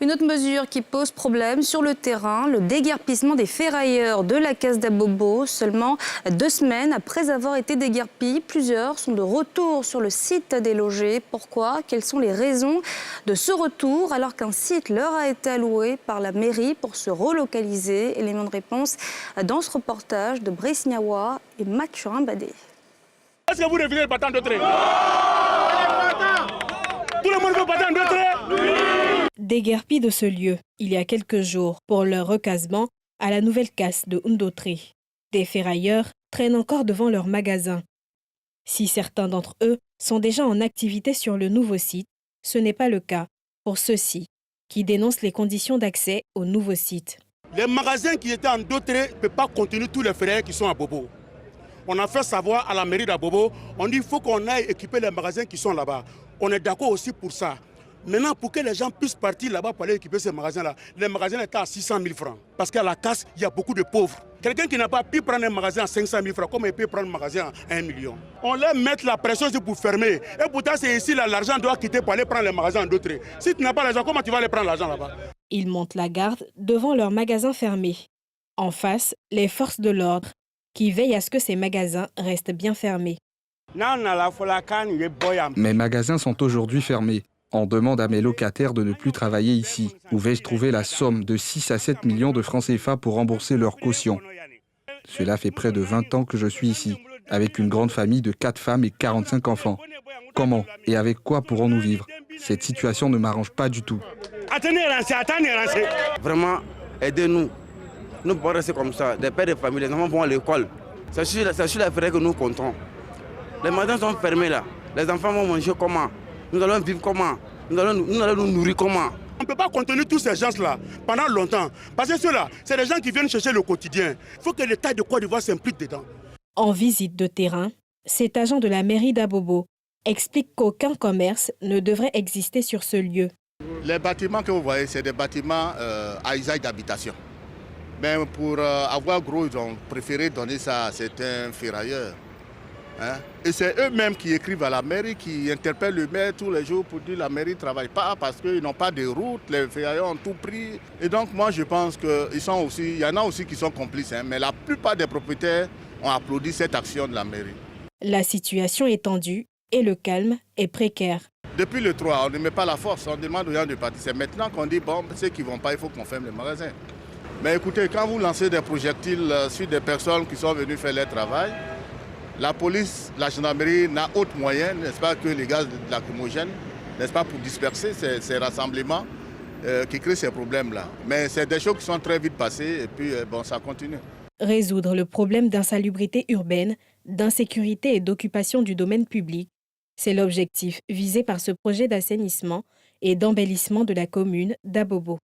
Une autre mesure qui pose problème sur le terrain, le déguerpissement des ferrailleurs de la case d'Abobo. Seulement 2 semaines après avoir été déguerpis, plusieurs sont de retour sur le site délogé. Pourquoi? Quelles sont les raisons de ce retour alors qu'un site leur a été alloué par la mairie pour se relocaliser? Élément de réponse dans ce reportage de Brice Niawa et Mathurin Badé. Est-ce que vous refusez le bâton de trait? Tout le monde veut le bâton de trait? Déguerpis de ce lieu, il y a quelques jours, pour leur recasement à la nouvelle casse de Ndotri. Des ferrailleurs traînent encore devant leur magasin. Si certains d'entre eux sont déjà en activité sur le nouveau site, ce n'est pas le cas pour ceux-ci, qui dénoncent les conditions d'accès au nouveau site. Les magasins qui étaient en Ndotri ne peuvent pas contenir tous les ferrailleurs qui sont à Bobo. On a fait savoir à la mairie d'Abobo, on dit qu'il faut qu'on aille équiper les magasins qui sont là-bas. On est d'accord aussi pour ça. Maintenant, pour que les gens puissent partir là-bas pour aller équiper ces magasins-là, les magasins étaient à 600 000 francs. Parce qu'à la casse, il y a beaucoup de pauvres. Quelqu'un qui n'a pas pu prendre un magasin à 500 000 francs, comment il peut prendre un magasin à 1 million? On leur met la pression pour fermer. Et pourtant, c'est ici, là, l'argent doit quitter pour aller prendre les magasins d'autres. Si tu n'as pas l'argent, comment tu vas aller prendre l'argent là-bas? Ils montent la garde devant leurs magasins fermés. En face, les forces de l'ordre qui veillent à ce que ces magasins restent bien fermés. Mes magasins sont aujourd'hui fermés. On demande à mes locataires de ne plus travailler ici. Où vais-je trouver la somme de 6 à 7 millions de francs CFA pour rembourser leur caution? Cela fait près de 20 ans que je suis ici, avec une grande famille de 4 femmes et 45 enfants. Comment et avec quoi pourrons-nous vivre? Cette situation ne m'arrange pas du tout. Vraiment, aidez-nous. Nous pouvons rester comme ça. Des pères de famille, les enfants vont à l'école. C'est sur la ferraille que nous comptons. Les magasins sont fermés là. Les enfants vont manger comment? Nous allons vivre comment? Nous allons nous nourrir comment? On ne peut pas contenir tous ces gens-là pendant longtemps. Parce que ceux-là, c'est des gens qui viennent chercher le quotidien. Il faut que l'État de Côte d'Ivoire s'implique dedans. En visite de terrain, cet agent de la mairie d'Abobo explique qu'aucun commerce ne devrait exister sur ce lieu. Les bâtiments que vous voyez, c'est des bâtiments à usage d'habitation. Mais pour avoir gros, ils ont préféré donner ça à certains ferrailleurs. Hein? Et c'est eux-mêmes qui écrivent à la mairie, qui interpellent le maire tous les jours pour dire que la mairie ne travaille pas parce qu'ils n'ont pas de route, les ferrailleurs ont tout pris. Et donc moi je pense qu'il y en a aussi qui sont complices, hein, mais la plupart des propriétaires ont applaudi cette action de la mairie. La situation est tendue et le calme est précaire. Depuis le 3, on ne met pas la force, on demande aux gens de partir. C'est maintenant qu'on dit, bon, ceux qui ne vont pas, il faut qu'on ferme les magasins. Mais écoutez, quand vous lancez des projectiles sur des personnes qui sont venues faire leur travail, la police, la gendarmerie n'a autre moyen, n'est-ce pas, que les gaz lacrymogènes, n'est-ce pas, pour disperser ces rassemblements qui créent ces problèmes-là. Mais c'est des choses qui sont très vite passées et puis bon, ça continue. Résoudre le problème d'insalubrité urbaine, d'insécurité et d'occupation du domaine public, c'est l'objectif visé par ce projet d'assainissement et d'embellissement de la commune d'Abobo.